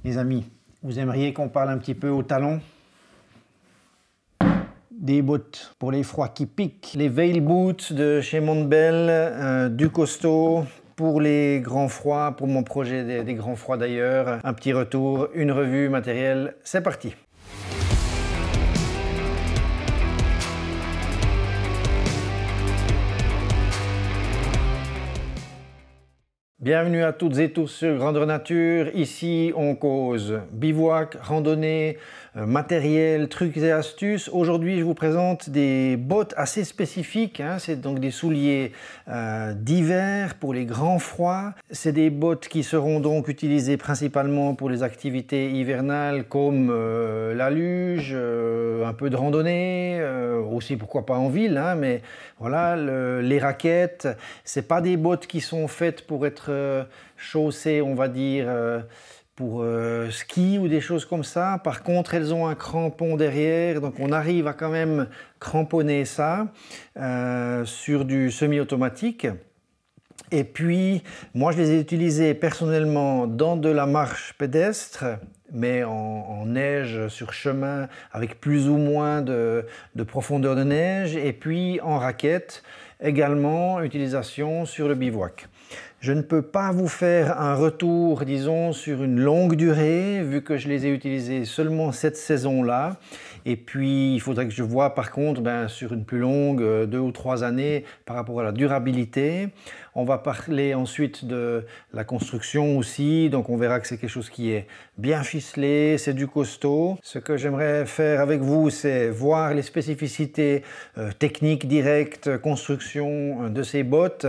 Les amis, vous aimeriez qu'on parle un petit peu au talon? Des bottes pour les froids qui piquent, les Veil Boots de chez Montbell, du costaud pour les grands froids, pour mon projet des grands froids d'ailleurs. Un petit retour, une revue matérielle, c'est parti. Bienvenue à toutes et tous sur Grandeur Nature. Ici, on cause bivouac, randonnée, matériel, trucs et astuces. Aujourd'hui, je vous présente des bottes assez spécifiques. Hein. C'est donc des souliers d'hiver pour les grands froids. C'est des bottes qui seront donc utilisées principalement pour les activités hivernales comme la luge, un peu de randonnée, aussi pourquoi pas en ville. Hein, mais voilà, les raquettes. C'est pas des bottes qui sont faites pour être chaussées, on va dire, pour ski ou des choses comme ça. Par contre, elles ont un crampon derrière, donc on arrive à quand même cramponner ça sur du semi-automatique. Et puis, moi, je les ai utilisées personnellement dans de la marche pédestre, mais en neige sur chemin, avec plus ou moins de profondeur de neige, et puis en raquette, également utilisation sur le bivouac. Je ne peux pas vous faire un retour, disons, sur une longue durée, vu que je les ai utilisés seulement cette saison-là. Et puis, il faudrait que je vois par contre sur une plus longue, 2 ou 3 années, par rapport à la durabilité. On va parler ensuite de la construction aussi, donc on verra que c'est quelque chose qui est bien ficelé, c'est du costaud. Ce que j'aimerais faire avec vous, c'est voir les spécificités techniques directes, construction de ces bottes,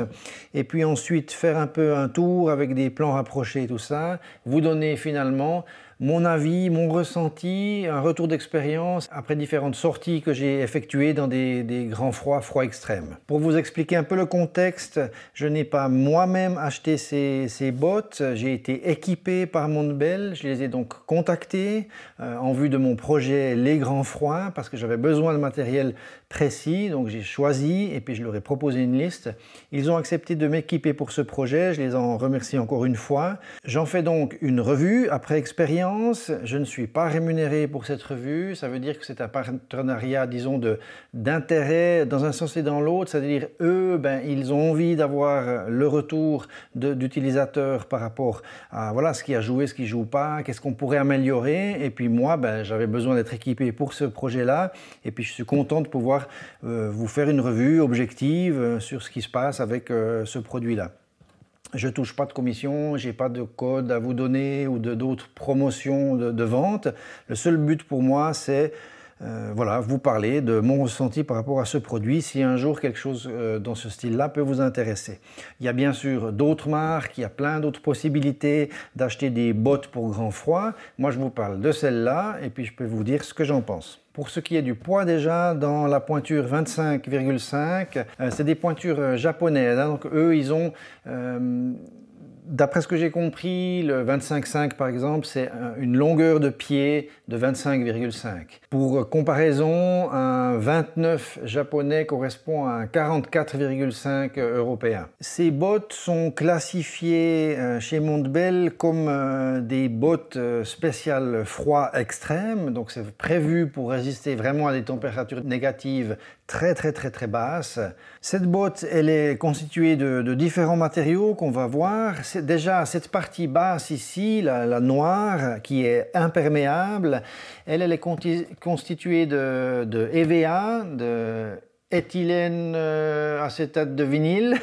et puis ensuite faire un peu un tour avec des plans rapprochés et tout ça, vous donner finalement mon avis, mon ressenti, un retour d'expérience après différentes sorties que j'ai effectuées dans des grands froids extrêmes. Pour vous expliquer un peu le contexte, je n'ai pas moi-même acheté ces bottes, j'ai été équipé par Montbell, je les ai donc contactés en vue de mon projet Les Grands Froids parce que j'avais besoin de matériel précis, donc j'ai choisi et puis je leur ai proposé une liste. Ils ont accepté de m'équiper pour ce projet, je les en remercie encore une fois. J'en fais donc une revue après expérience. Je ne suis pas rémunéré pour cette revue, ça veut dire que c'est un partenariat, disons, d'intérêt dans un sens et dans l'autre, c'est-à-dire eux, ils ont envie d'avoir le retour d'utilisateurs par rapport à voilà, ce qui a joué, ce qui ne joue pas, qu'est-ce qu'on pourrait améliorer, et puis moi, j'avais besoin d'être équipé pour ce projet-là, et puis je suis content de pouvoir vous faire une revue objective sur ce qui se passe avec ce produit-là. Je ne touche pas de commission, je n'ai pas de code à vous donner ou d'autres promotions de vente. Le seul but pour moi, c'est voilà, vous parler de mon ressenti par rapport à ce produit, si un jour quelque chose dans ce style-là peut vous intéresser. Il y a bien sûr d'autres marques, il y a plein d'autres possibilités d'acheter des bottes pour grand froid. Moi, je vous parle de celle-là et puis je peux vous dire ce que j'en pense. Pour ce qui est du poids déjà, dans la pointure 25,5, c'est des pointures japonaises. Hein, donc eux, ils ont... D'après ce que j'ai compris, le 25,5 par exemple, c'est une longueur de pied de 25,5. Pour comparaison, un 29 japonais correspond à un 44,5 européen. Ces bottes sont classifiées chez Montbell comme des bottes spéciales froid extrême, donc c'est prévu pour résister vraiment à des températures négatives très basses. Cette botte, elle est constituée de différents matériaux qu'on va voir. C'est déjà cette partie basse ici, la noire, qui est imperméable. Elle est constituée de EVA, de éthylène acétate de vinyle.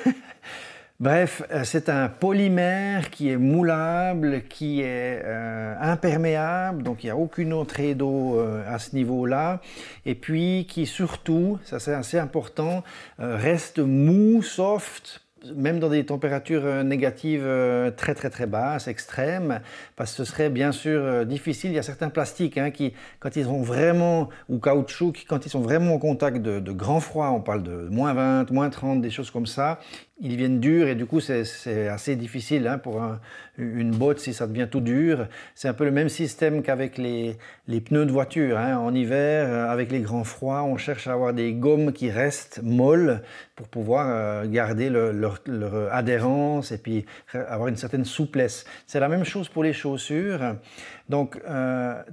Bref, c'est un polymère qui est moulable, qui est imperméable, donc il n'y a aucune entrée d'eau à ce niveau-là, et puis qui surtout, ça c'est assez important, reste mou, soft, même dans des températures négatives très basses, extrêmes, parce que ce serait bien sûr difficile. Il y a certains plastiques hein, qui, quand ils sont vraiment, ou caoutchouc, quand ils sont vraiment au contact de grand froid, on parle de moins 20, moins 30, des choses comme ça, ils deviennent durs et du coup c'est assez difficile hein, pour une botte si ça devient tout dur. C'est un peu le même système qu'avec les pneus de voiture. Hein. En hiver, avec les grands froids, on cherche à avoir des gommes qui restent molles pour pouvoir garder leur adhérence et puis avoir une certaine souplesse. C'est la même chose pour les chaussures. Donc,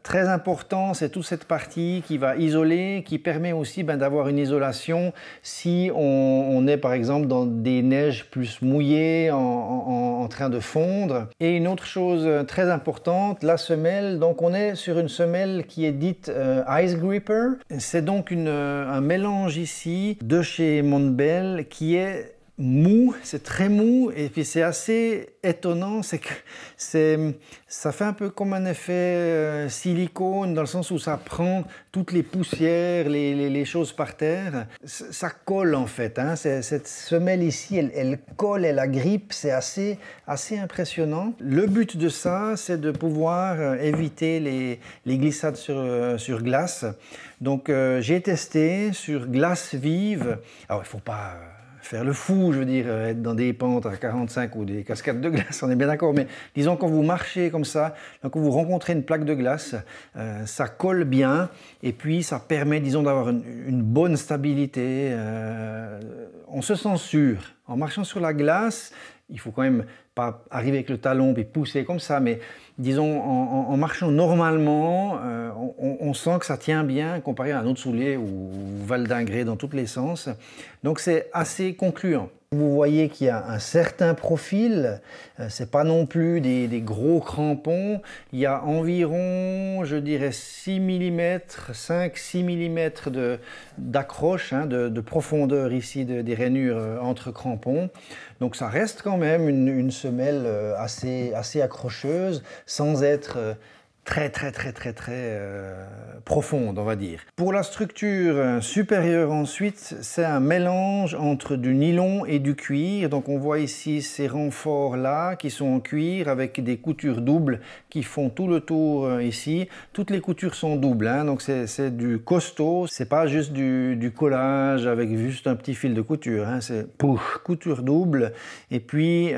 très important, c'est toute cette partie qui va isoler, qui permet aussi d'avoir une isolation si on est par exemple dans des neiges plus mouillées, en train de fondre. Et une autre chose très importante, la semelle. Donc, on est sur une semelle qui est dite Ice Gripper. C'est donc un mélange ici de chez Montbell qui est mou, c'est très mou et puis c'est assez étonnant, c'est que ça fait un peu comme un effet silicone dans le sens où ça prend toutes les poussières, les choses par terre, ça colle en fait, hein. Cette semelle ici, elle colle, elle agrippe, c'est assez impressionnant. Le but de ça, c'est de pouvoir éviter les glissades sur glace. Donc j'ai testé sur glace vive. Alors il ne faut pas faire le fou, je veux dire, être dans des pentes à 45 ou des cascades de glace, on est bien d'accord, mais disons quand vous marchez comme ça, quand vous rencontrez une plaque de glace, ça colle bien et puis ça permet, disons, d'avoir une bonne stabilité. On se sent sûr. En marchant sur la glace, il faut quand même pas arriver avec le talon et pousser comme ça, mais disons en marchant normalement, on sent que ça tient bien comparé à un autre soulier ou valdinguer dans tous les sens. Donc c'est assez concluant. Vous voyez qu'il y a un certain profil, c'est pas non plus des gros crampons, il y a environ, je dirais 6 mm, 5-6 mm d'accroche, hein, de profondeur ici des rainures entre crampons. Donc ça reste quand même une semelle assez accrocheuse, sans être très profonde, on va dire. Pour la structure supérieure ensuite, c'est un mélange entre du nylon et du cuir. Donc on voit ici ces renforts là qui sont en cuir avec des coutures doubles qui font tout le tour ici. Toutes les coutures sont doubles, hein, donc c'est du costaud. C'est pas juste du collage avec juste un petit fil de couture, hein, c'est couture double. Et puis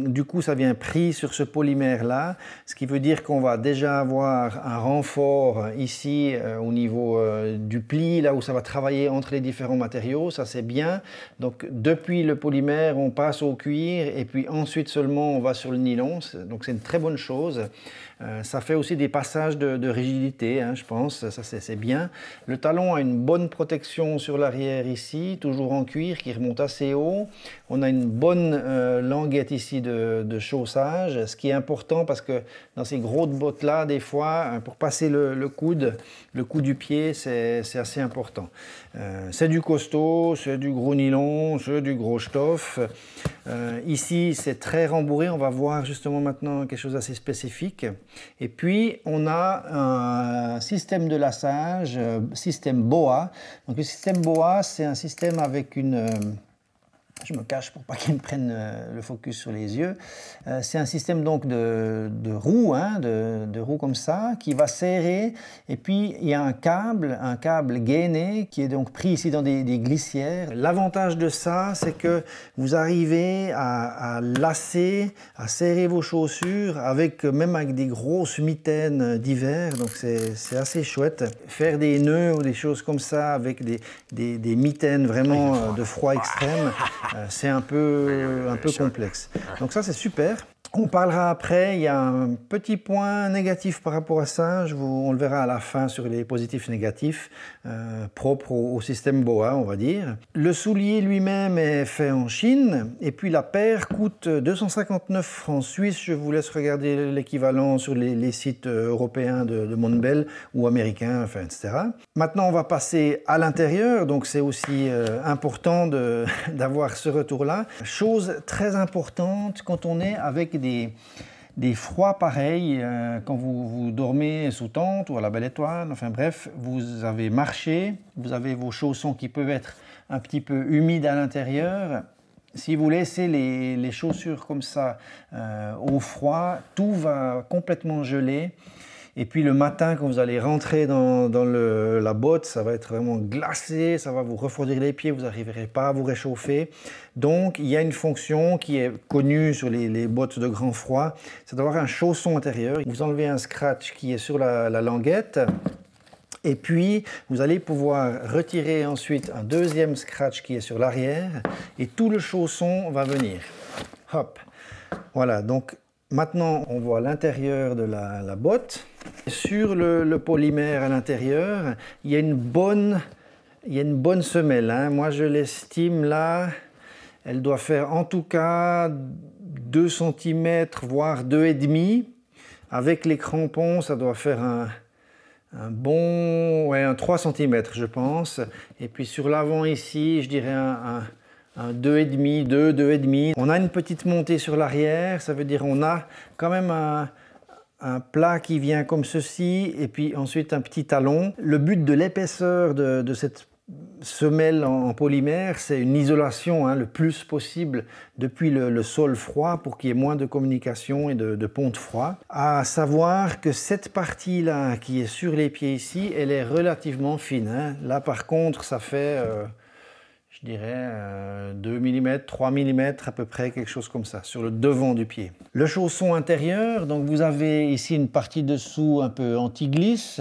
du coup ça vient pris sur ce polymère là, ce qui veut dire qu'on va déjà avoir un renfort ici au niveau du pli, là où ça va travailler entre les différents matériaux, ça c'est bien. Donc depuis le polymère, on passe au cuir et puis ensuite seulement on va sur le nylon, donc c'est une très bonne chose. Ça fait aussi des passages de rigidité, hein, je pense, ça c'est bien. Le talon a une bonne protection sur l'arrière ici, toujours en cuir, qui remonte assez haut. On a une bonne languette ici de chaussage, ce qui est important parce que dans ces grosses bottes-là, des fois, pour passer le coude du pied, c'est assez important. C'est du costaud, c'est du gros nylon, c'est du gros stuff. Ici, c'est très rembourré, on va voir justement maintenant quelque chose d'assez spécifique. Et puis, on a un système de lassage, système BOA. Donc, le système BOA, c'est un système avec une... je me cache pour pas qu'ils me prennent le focus sur les yeux. C'est un système donc de roues, hein, de roues comme ça, qui va serrer. Et puis, il y a un câble gainé qui est donc pris ici dans des glissières. L'avantage de ça, c'est que vous arrivez à lasser, à serrer vos chaussures, même avec des grosses mitaines d'hiver. Donc, c'est assez chouette. Faire des nœuds ou des choses comme ça avec des mitaines vraiment de froid extrême, c'est un peu complexe. Donc ça, c'est super. On parlera après, il y a un petit point négatif par rapport à ça, on le verra à la fin sur les positifs négatifs, propres au système BOA, on va dire. Le soulier lui-même est fait en Chine, et puis la paire coûte 259 francs suisses. Je vous laisse regarder l'équivalent sur les sites européens de Montbell ou américains, enfin, etc. Maintenant, on va passer à l'intérieur, donc c'est aussi important d'avoir ce retour-là. Chose très importante quand on est avec des froids pareils, quand vous dormez sous tente ou à la belle étoile, enfin bref, vous avez marché, vous avez vos chaussons qui peuvent être un petit peu humides à l'intérieur. Si vous laissez les chaussures comme ça au froid, tout va complètement geler. Et puis le matin, quand vous allez rentrer dans la botte, ça va être vraiment glacé, ça va vous refroidir les pieds, vous n'arriverez pas à vous réchauffer. Donc, il y a une fonction qui est connue sur les bottes de grand froid, c'est d'avoir un chausson intérieur. Vous enlevez un scratch qui est sur la languette, Et puis, vous allez pouvoir retirer ensuite un deuxième scratch qui est sur l'arrière et tout le chausson va venir. Hop. Voilà, donc maintenant on voit l'intérieur de la botte. Sur le polymère à l'intérieur, il y a une bonne semelle, hein. Moi je l'estime là, elle doit faire en tout cas 2 cm, voire 2,5 cm. Avec les crampons, ça doit faire un 3 cm je pense. Et puis sur l'avant ici, je dirais un 2,5, 2,5. On a une petite montée sur l'arrière, ça veut dire on a quand même un plat qui vient comme ceci et puis ensuite un petit talon. Le but de l'épaisseur de cette semelle en polymère, c'est une isolation, hein, le plus possible depuis le sol froid pour qu'il y ait moins de communication et de ponte froid. À savoir que cette partie-là qui est sur les pieds ici, elle est relativement fine, hein. Là par contre, ça fait, je dirais, 2 mm, 3 mm à peu près, quelque chose comme ça, sur le devant du pied. Le chausson intérieur, donc vous avez ici une partie dessous un peu anti-glisse.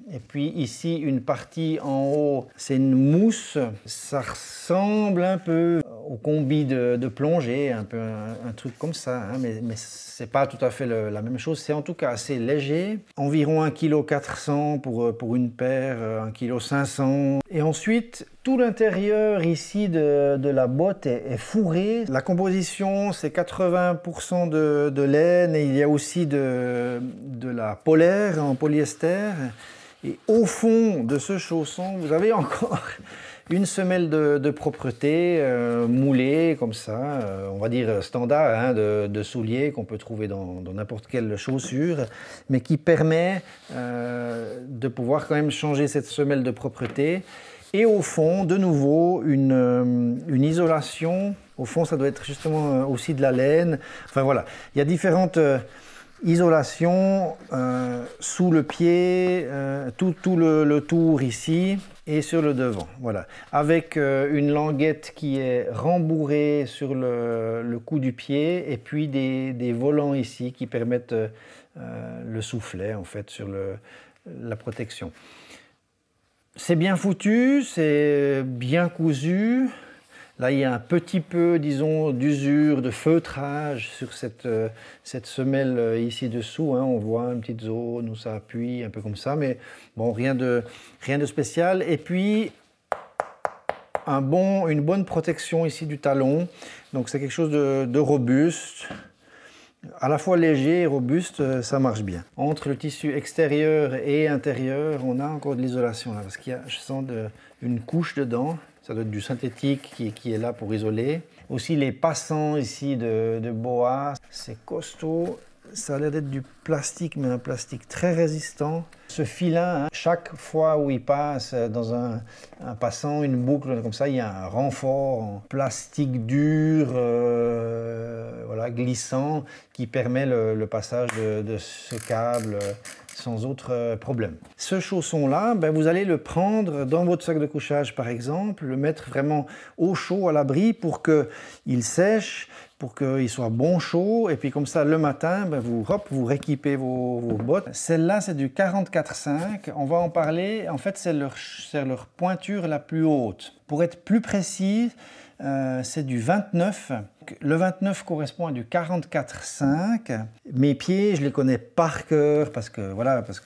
Et puis ici, une partie en haut, c'est une mousse. Ça ressemble un peu au combi de plongée, un peu un truc comme ça, hein, mais c'est pas tout à fait la même chose. C'est en tout cas assez léger, environ 1,4 kg pour une paire, 1,5 kg. Et ensuite, tout l'intérieur ici de la botte est fourré. La composition, c'est 80% de laine et il y a aussi de la polaire en polyester. Et au fond de ce chausson, vous avez encore une semelle de propreté moulée comme ça, on va dire standard, hein, de souliers qu'on peut trouver dans n'importe quelle chaussure, mais qui permet de pouvoir quand même changer cette semelle de propreté. Et au fond, de nouveau, une isolation. Au fond, ça doit être justement aussi de la laine. Enfin voilà, il y a différentes isolations sous le pied, tout le tour ici et sur le devant. Voilà, avec une languette qui est rembourrée sur le cou du pied et puis des volants ici qui permettent le soufflet en fait sur la protection. C'est bien foutu, c'est bien cousu. Là, il y a un petit peu, disons, d'usure, de feutrage sur cette semelle ici dessous, hein. On voit une petite zone où ça appuie, un peu comme ça, mais bon, rien de spécial. Et puis, une bonne protection ici du talon. Donc, c'est quelque chose de robuste. À la fois léger et robuste, ça marche bien. Entre le tissu extérieur et intérieur, on a encore de l'isolation là, parce qu'il y a, je sens, une couche dedans. Ça doit être du synthétique qui est là pour isoler. Aussi les passants ici de boa, c'est costaud. Ça a l'air d'être du plastique, mais un plastique très résistant. Ce filin, hein, chaque fois où il passe dans un passant, une boucle comme ça, il y a un renfort en plastique dur, voilà, glissant, qui permet le passage de ce câble sans autre problème. Ce chausson-là, ben, vous allez le prendre dans votre sac de couchage par exemple, le mettre vraiment au chaud, à l'abri pour qu'il sèche, pour qu'il soit bon chaud, et puis comme ça le matin, ben, vous rééquipez vos bottes. Celle-là c'est du 44,5, on va en parler, en fait c'est leur pointure la plus haute. Pour être plus précis, c'est du 29. Le 29 correspond à du 44,5. Mes pieds, je les connais par cœur parce que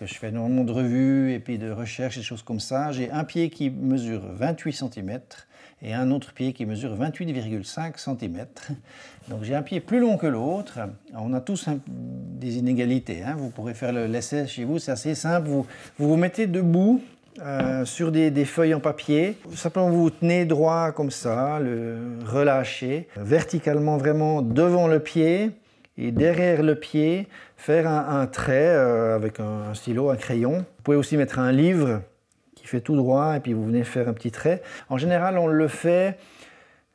je fais énormément de revues et puis de recherches et des choses comme ça. J'ai un pied qui mesure 28 cm et un autre pied qui mesure 28,5 cm. Donc j'ai un pied plus long que l'autre. On a tous des inégalités, hein. Vous pourrez faire l'essai chez vous, c'est assez simple. Vous mettez debout sur des feuilles en papier. Simplement vous tenez droit comme ça, le relâchez verticalement vraiment devant le pied et derrière le pied faire un trait avec un stylo, un crayon. Vous pouvez aussi mettre un livre qui fait tout droit et puis vous venez faire un petit trait. En général on le fait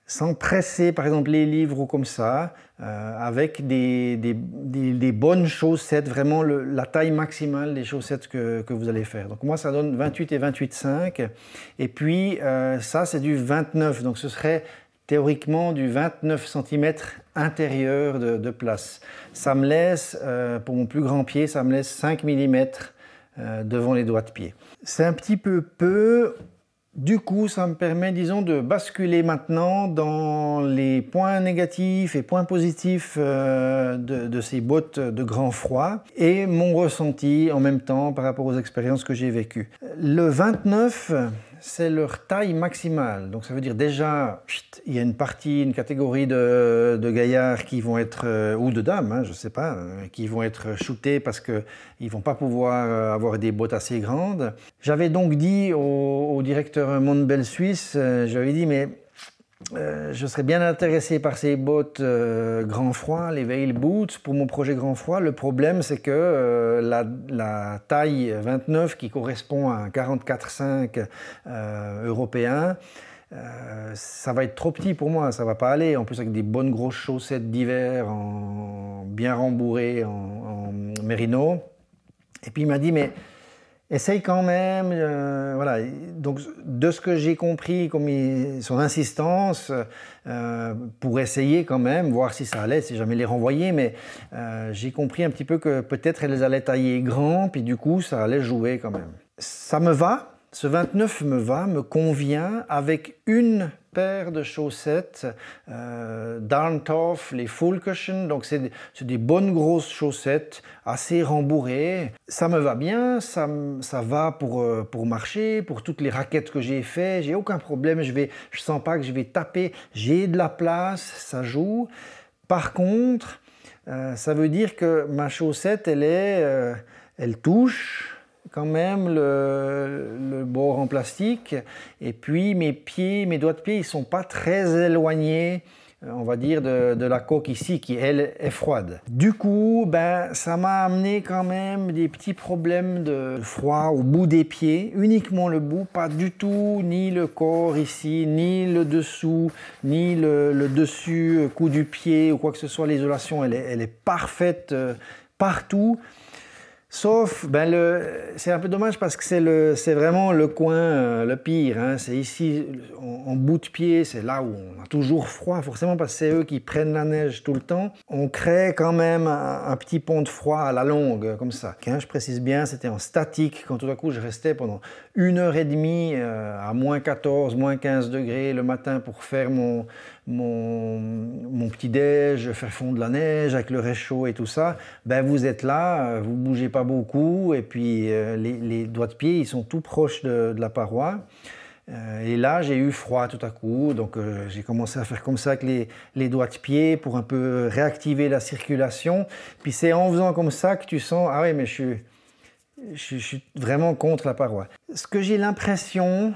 sans presser par exemple les livres ou comme ça, avec des bonnes chaussettes, vraiment la taille maximale des chaussettes que vous allez faire. Donc moi ça donne 28 et 28,5 et puis ça c'est du 29, donc ce serait théoriquement du 29 cm intérieur de place. Ça me laisse, pour mon plus grand pied, ça me laisse 5 mm devant les doigts de pied. C'est un petit peu. Du coup, ça me permet, disons, de basculer maintenant dans les points négatifs et points positifs de ces bottes de grand froid et mon ressenti en même temps par rapport aux expériences que j'ai vécues. Le 29, c'est leur taille maximale. Donc ça veut dire déjà, il y a une catégorie de gaillards qui vont être, ou de dames, hein, je ne sais pas, qui vont être shootés parce qu'ils ne vont pas pouvoir avoir des bottes assez grandes. J'avais donc dit au directeur Mondbell Suisse, j'avais dit mais je serais bien intéressé par ces bottes grand froid, les Vail Boots, pour mon projet grand froid. Le problème, c'est que la taille 29, qui correspond à un 44,5 européen, ça va être trop petit pour moi, ça va pas aller. En plus, avec des bonnes grosses chaussettes d'hiver, bien rembourrées en mérino. Et puis il m'a dit, mais essaye quand même, voilà. Donc de ce que j'ai compris, comme son insistance, pour essayer quand même, voir si ça allait, si jamais les renvoyer, mais j'ai compris un petit peu que peut-être elles allaient tailler grand, puis du coup ça allait jouer quand même. Ça me va, ce 29 me convient, avec une paire de chaussettes Darntoff, les Full Cushion, donc c'est des bonnes grosses chaussettes, assez rembourrées. Ça me va bien, ça va pour marcher, pour toutes les raquettes que j'ai fait, j'ai aucun problème, je sens pas que je vais taper, j'ai de la place, ça joue. Par contre, ça veut dire que ma chaussette, elle touche quand même le bord en plastique, et puis mes doigts de pied, ils sont pas très éloignés, on va dire, de la coque ici, qui elle est froide. Du coup, ça m'a amené quand même des petits problèmes de froid au bout des pieds, uniquement le bout, pas du tout, ni le corps ici, ni le dessous, ni le dessus, cou du pied ou quoi que ce soit. L'isolation, elle est parfaite partout. Sauf, c'est un peu dommage parce que c'est vraiment le coin le pire, hein. C'est ici, en bout de pied, c'est là où on a toujours froid, forcément parce que c'est eux qui prennent la neige tout le temps. On crée quand même un petit pont de froid à la longue, comme ça. Hein, je précise bien, c'était en statique, quand tout à coup je restais pendant 1h30 à moins 14, moins 15 degrés le matin pour faire mon petit déj, faire fondre la neige avec le réchaud et tout ça. Vous êtes là, vous bougez pas beaucoup, et puis les doigts de pied, ils sont tout proches de la paroi. Et là, j'ai eu froid tout à coup, donc j'ai commencé à faire comme ça avec les doigts de pied pour un peu réactiver la circulation. Puis c'est en faisant comme ça que tu sens, ah oui, mais je suis vraiment contre la paroi. Ce que j'ai l'impression,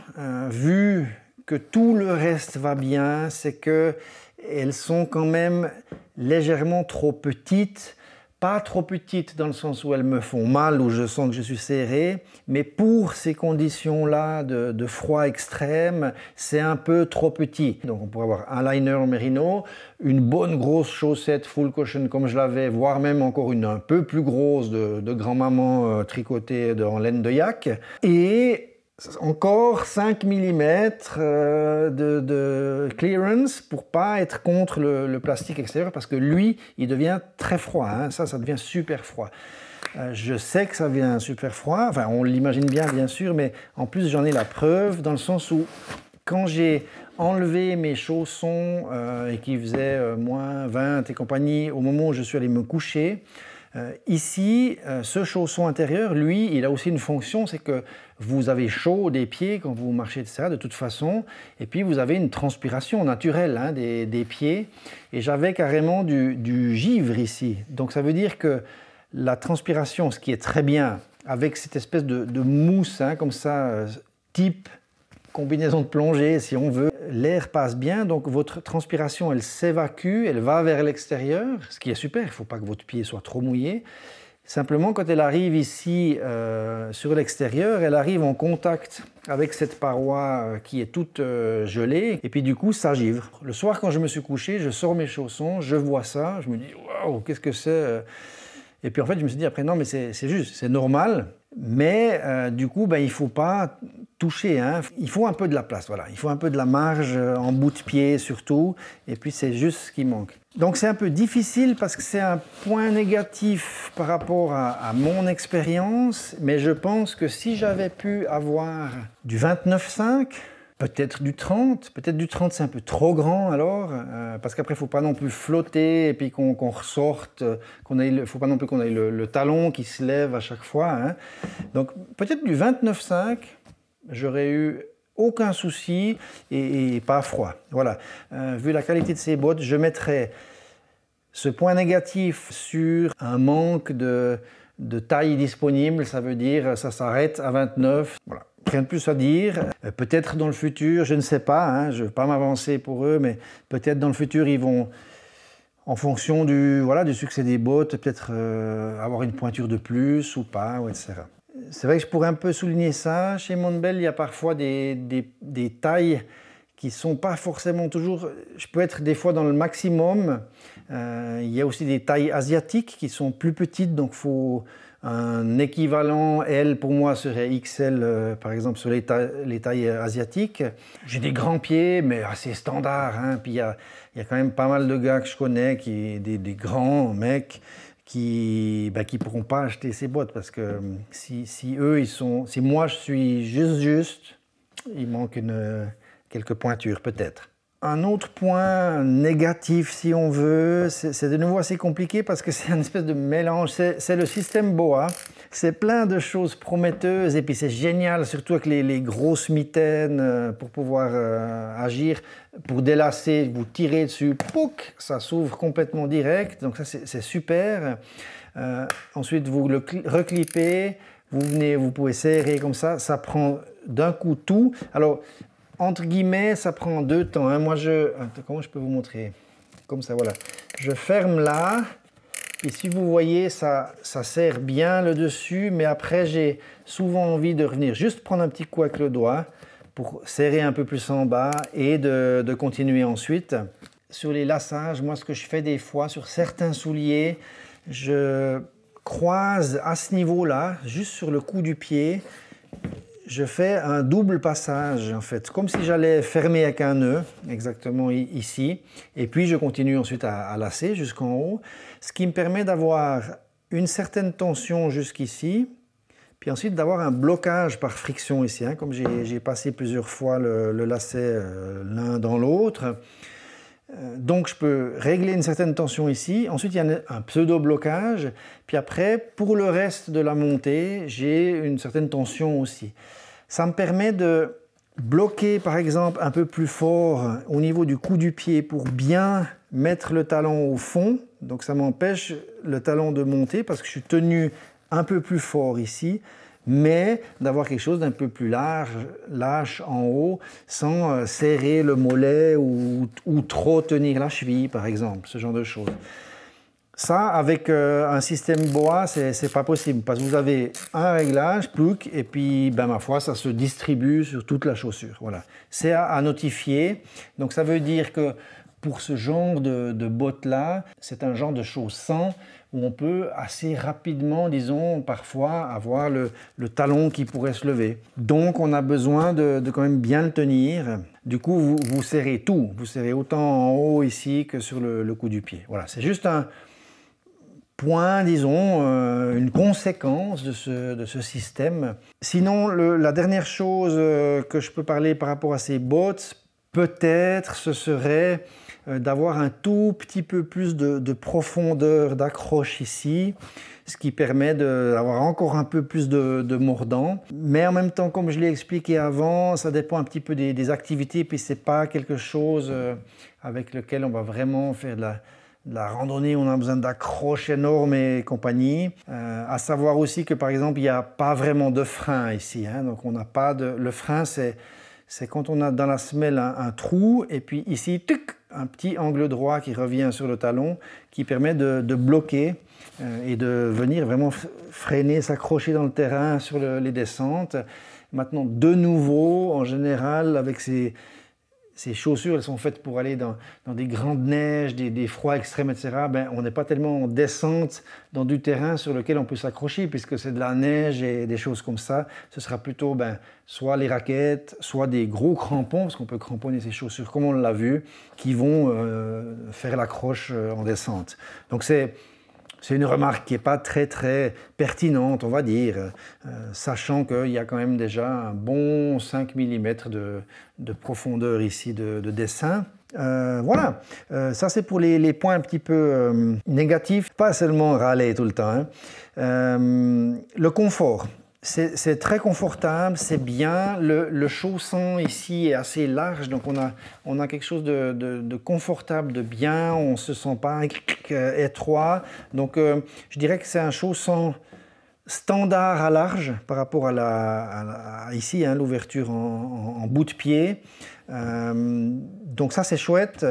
vu que tout le reste va bien, c'est qu'elles sont quand même légèrement trop petites. Pas trop petites dans le sens où elles me font mal, où je sens que je suis serré, mais pour ces conditions-là de froid extrême, c'est un peu trop petit. Donc on pourrait avoir un liner en mérino, une bonne grosse chaussette full cushion comme je l'avais, voire même encore une un peu plus grosse de grand-maman tricotée en laine de yak, et encore 5 mm de clearance pour pas être contre le plastique extérieur, parce que lui, il devient très froid, hein. Ça devient super froid. Je sais que ça devient super froid, enfin on l'imagine bien sûr, mais en plus j'en ai la preuve dans le sens où quand j'ai enlevé mes chaussons et qu'il faisait moins 20 et compagnie, au moment où je suis allé me coucher, ici, ce chausson intérieur, lui, il a aussi une fonction, c'est que vous avez chaud des pieds quand vous marchez de ça, de toute façon, et puis vous avez une transpiration naturelle, hein, des pieds, et j'avais carrément du givre ici. Donc ça veut dire que la transpiration, ce qui est très bien, avec cette espèce de mousse, hein, comme ça, type combinaison de plongée, si on veut, l'air passe bien, donc votre transpiration, elle s'évacue, elle va vers l'extérieur, ce qui est super, il ne faut pas que votre pied soit trop mouillé. Simplement, quand elle arrive ici sur l'extérieur, elle arrive en contact avec cette paroi qui est toute gelée, et puis du coup, ça givre. Le soir, quand je me suis couché, je sors mes chaussons, je vois ça, je me dis « Waouh, qu'est-ce que c'est ?» Et puis en fait, je me suis dit après « Non, mais c'est juste, c'est normal. » Mais du coup, il ne faut pas toucher, hein. Il faut un peu de la place, voilà. Il faut un peu de la marge en bout de pied surtout, et puis c'est juste ce qui manque. Donc c'est un peu difficile parce que c'est un point négatif par rapport à mon expérience, mais je pense que si j'avais pu avoir du 29,5, peut-être du 30 c'est un peu trop grand alors, parce qu'après il ne faut pas non plus flotter et puis qu'on ressorte, il ne faut pas non plus qu'on ait le talon qui se lève à chaque fois, hein. Donc peut-être du 29,5, j'aurais eu aucun souci et pas froid. Voilà. Vu la qualité de ces bottes, je mettrais ce point négatif sur un manque de taille disponible, ça veut dire ça s'arrête à 29. Voilà. Rien de plus à dire. Peut-être dans le futur, je ne sais pas, hein, je ne veux pas m'avancer pour eux, mais peut-être dans le futur, ils vont, en fonction du succès des bottes, peut-être avoir une pointure de plus ou pas, etc. C'est vrai que je pourrais un peu souligner ça. Chez Montbell, il y a parfois des tailles qui ne sont pas forcément toujours... Je peux être des fois dans le maximum. Il y a aussi des tailles asiatiques qui sont plus petites, donc il faut... Un équivalent L pour moi serait XL, par exemple, sur les tailles asiatiques. J'ai des grands pieds, mais assez standards, hein. Puis il y a quand même pas mal de gars que je connais, des grands mecs, qui ne pourront pas acheter ces bottes parce que si moi je suis juste, il manque quelques pointures peut-être. Un autre point négatif, si on veut, c'est de nouveau assez compliqué parce que c'est une espèce de mélange. C'est le système BOA. C'est plein de choses prometteuses et puis c'est génial, surtout avec les grosses mitaines pour pouvoir agir. Pour délasser, vous tirez dessus, pouc, ça s'ouvre complètement direct. Donc ça, c'est super. Ensuite, vous le reclippez. Vous pouvez serrer comme ça. Ça prend d'un coup tout. Alors, entre guillemets, ça prend 2 temps, hein. Moi, comment je peux vous montrer? Comme ça, voilà. Je ferme là, et si vous voyez, ça serre bien le dessus, mais après, j'ai souvent envie de revenir, juste prendre un petit coup avec le doigt pour serrer un peu plus en bas et de continuer ensuite. Sur les lassages, moi, ce que je fais des fois, sur certains souliers, je croise à ce niveau-là, juste sur le cou du pied. Je fais un double passage, en fait, comme si j'allais fermer avec un nœud, exactement ici. Et puis, je continue ensuite à lasser jusqu'en haut, ce qui me permet d'avoir une certaine tension jusqu'ici, puis ensuite d'avoir un blocage par friction ici, hein, comme j'ai passé plusieurs fois le lacet l'un dans l'autre. Donc je peux régler une certaine tension ici, ensuite il y a un pseudo-blocage, puis après pour le reste de la montée, j'ai une certaine tension aussi. Ça me permet de bloquer par exemple un peu plus fort au niveau du cou du pied pour bien mettre le talon au fond, donc ça m'empêche le talon de monter parce que je suis tenu un peu plus fort ici, mais d'avoir quelque chose d'un peu plus lâche en haut, sans serrer le mollet ou trop tenir la cheville, par exemple, ce genre de choses. Ça, avec un système BOA, c'est pas possible, parce que vous avez un réglage, plouc, et puis, ma foi, ça se distribue sur toute la chaussure. Voilà. C'est à notifier, donc ça veut dire que pour ce genre de bottes-là, c'est un genre de chaussant où on peut assez rapidement, disons, parfois avoir le talon qui pourrait se lever. Donc, on a besoin de quand même bien le tenir. Du coup, vous serrez tout. Vous serrez autant en haut ici que sur le cou du pied. Voilà, c'est juste un point, disons, une conséquence de ce système. Sinon, la dernière chose que je peux parler par rapport à ces bottes, peut-être, ce serait d'avoir un tout petit peu plus de profondeur d'accroche ici, ce qui permet d'avoir encore un peu plus de mordant. Mais en même temps, comme je l'ai expliqué avant, ça dépend un petit peu des activités, puis c'est pas quelque chose avec lequel on va vraiment faire de la randonnée, on a besoin d'accroches énormes et compagnie. À savoir aussi que par exemple, il n'y a pas vraiment de frein ici, hein, donc on n'a pas de... Le frein, c'est quand on a dans la semelle un trou, et puis ici, tuc, un petit angle droit qui revient sur le talon, qui permet de bloquer et de venir vraiment freiner, s'accrocher dans le terrain sur les descentes. Maintenant, de nouveau, en général, avec ces ces chaussures, elles sont faites pour aller dans des grandes neiges, des froids extrêmes, etc. Ben, on n'est pas tellement en descente dans du terrain sur lequel on peut s'accrocher, puisque c'est de la neige et des choses comme ça. Ce sera plutôt soit les raquettes, soit des gros crampons, parce qu'on peut cramponner ces chaussures, comme on l'a vu, qui vont faire l'accroche en descente. Donc c'est une remarque qui n'est pas très très pertinente, on va dire, sachant qu'il y a quand même déjà un bon 5 mm de profondeur ici de dessin. Voilà, ça c'est pour les points un petit peu négatifs, pas seulement râler tout le temps. Le confort. C'est très confortable, c'est bien. Le chausson ici est assez large, donc on a quelque chose de confortable, de bien. On ne se sent pas étroit. Donc je dirais que c'est un chausson standard à large par rapport à ici, hein, l'ouverture en bout de pied. Donc ça c'est chouette.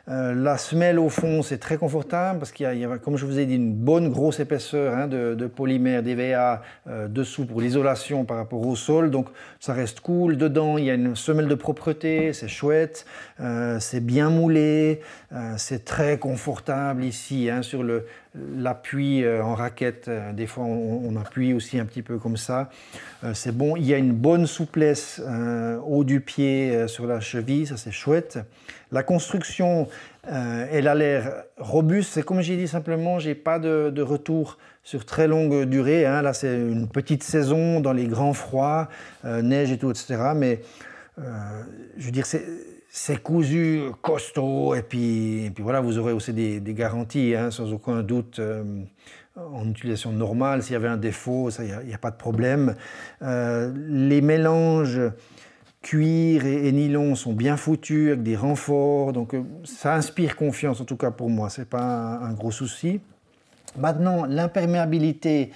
La semelle au fond c'est très confortable parce qu'il y a, comme je vous ai dit, une bonne grosse épaisseur, hein, de polymère d'EVA dessous pour l'isolation par rapport au sol, donc ça reste cool. Dedans il y a une semelle de propreté, c'est chouette, c'est bien moulé, c'est très confortable ici, hein, sur l'appui en raquette. Des fois on appuie aussi un petit peu comme ça, c'est bon. Il y a une bonne souplesse haut du pied sur la cheville, ça c'est chouette. La construction, elle a l'air robuste. C'est comme j'ai dit, simplement, j'ai pas de retour sur très longue durée, hein. Là, c'est une petite saison dans les grands froids, neige et tout, etc. Mais je veux dire, c'est cousu, costaud. Et puis voilà, vous aurez aussi des garanties, hein, sans aucun doute. En utilisation normale, s'il y avait un défaut, ça, il n'y a pas de problème. Les mélanges cuir et nylon sont bien foutus avec des renforts, donc ça inspire confiance, en tout cas pour moi, c'est pas un gros souci. Maintenant, l'imperméabilité,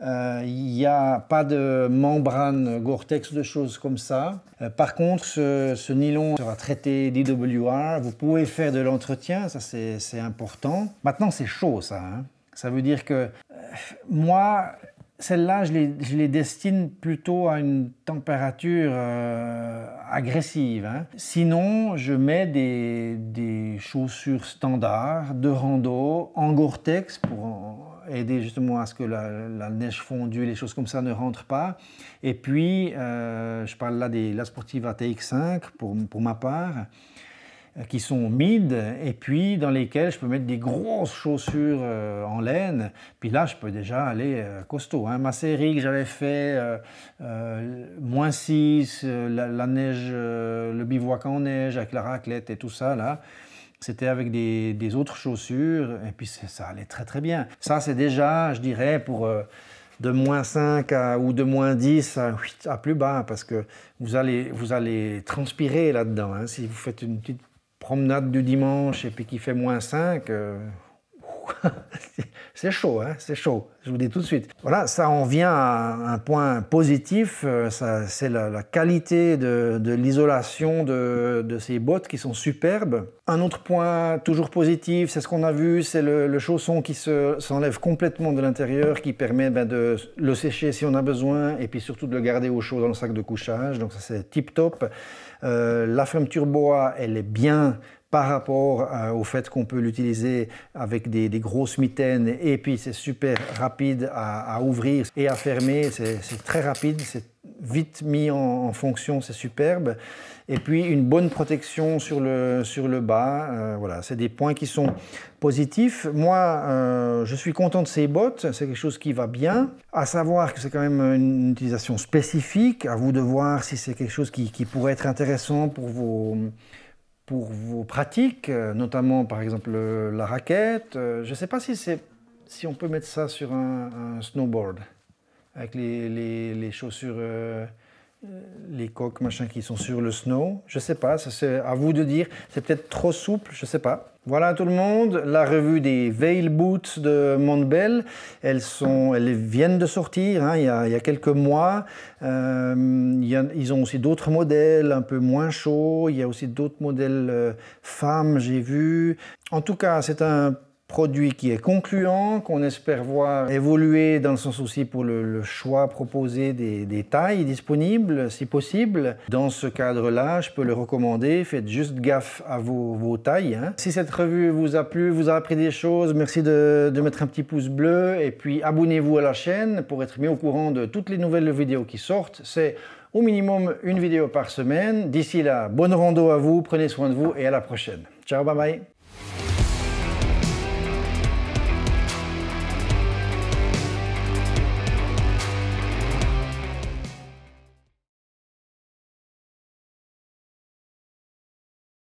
il n'y a pas de membrane Gore-Tex, de choses comme ça. Par contre, ce nylon sera traité d'IWR, vous pouvez faire de l'entretien, ça c'est important. Maintenant, c'est chaud ça, hein. Ça veut dire que moi, celles-là, je les destine plutôt à une température agressive, hein. Sinon, je mets des chaussures standards de rando en Gore-Tex pour aider justement à ce que la neige fondue, les choses comme ça ne rentrent pas. Et puis, je parle là de la Sportiva TX5 pour ma part, qui sont mid, et puis dans lesquels je peux mettre des grosses chaussures en laine. Puis là, je peux déjà aller costaud, hein. Ma série que j'avais fait, -6, la neige, le bivouac en neige avec la raclette et tout ça, là, c'était avec des autres chaussures, et puis ça allait très très bien. Ça, c'est déjà, je dirais, pour de -5 ou de -10 à plus bas, parce que vous allez transpirer là-dedans, hein. Si vous faites une petite promenade du dimanche et puis qu'il fait -5, c'est chaud, hein, c'est chaud, je vous dis tout de suite. Voilà, ça en vient à un point positif, c'est la qualité de l'isolation de ces bottes qui sont superbes. Un autre point toujours positif, c'est ce qu'on a vu, c'est le chausson qui s'enlève complètement de l'intérieur, qui permet de le sécher si on a besoin, et puis surtout de le garder au chaud dans le sac de couchage, donc ça c'est tip top. La fermeture boa, elle est bien par rapport au fait qu'on peut l'utiliser avec des grosses mitaines, et puis c'est super rapide à ouvrir et à fermer, c'est très rapide, c'est vite mis en fonction, c'est superbe. Et puis une bonne protection sur le bas, voilà, c'est des points qui sont positifs. Moi, je suis content de ces bottes, c'est quelque chose qui va bien. À savoir que c'est quand même une utilisation spécifique, à vous de voir si c'est quelque chose qui pourrait être intéressant pour vos pratiques, notamment par exemple la raquette. Je ne sais pas si on peut mettre ça sur un snowboard, avec les chaussures, les coques machin qui sont sur le snow. Je ne sais pas, c'est à vous de dire. C'est peut-être trop souple, je ne sais pas. Voilà tout le monde, la revue des Vail Boots de Montbell, elles viennent de sortir, hein, il y a quelques mois. Ils ont aussi d'autres modèles un peu moins chauds, il y a aussi d'autres modèles femmes, j'ai vu. En tout cas, c'est un produit qui est concluant, qu'on espère voir évoluer dans le sens aussi pour le choix proposé des tailles disponibles, si possible. Dans ce cadre-là, je peux le recommander. Faites juste gaffe à vos tailles. Hein. Si cette revue vous a plu, vous a appris des choses, merci de mettre un petit pouce bleu et puis abonnez-vous à la chaîne pour être mis au courant de toutes les nouvelles vidéos qui sortent. C'est au minimum une vidéo par semaine. D'ici là, bonne rando à vous, prenez soin de vous et à la prochaine. Ciao, bye bye.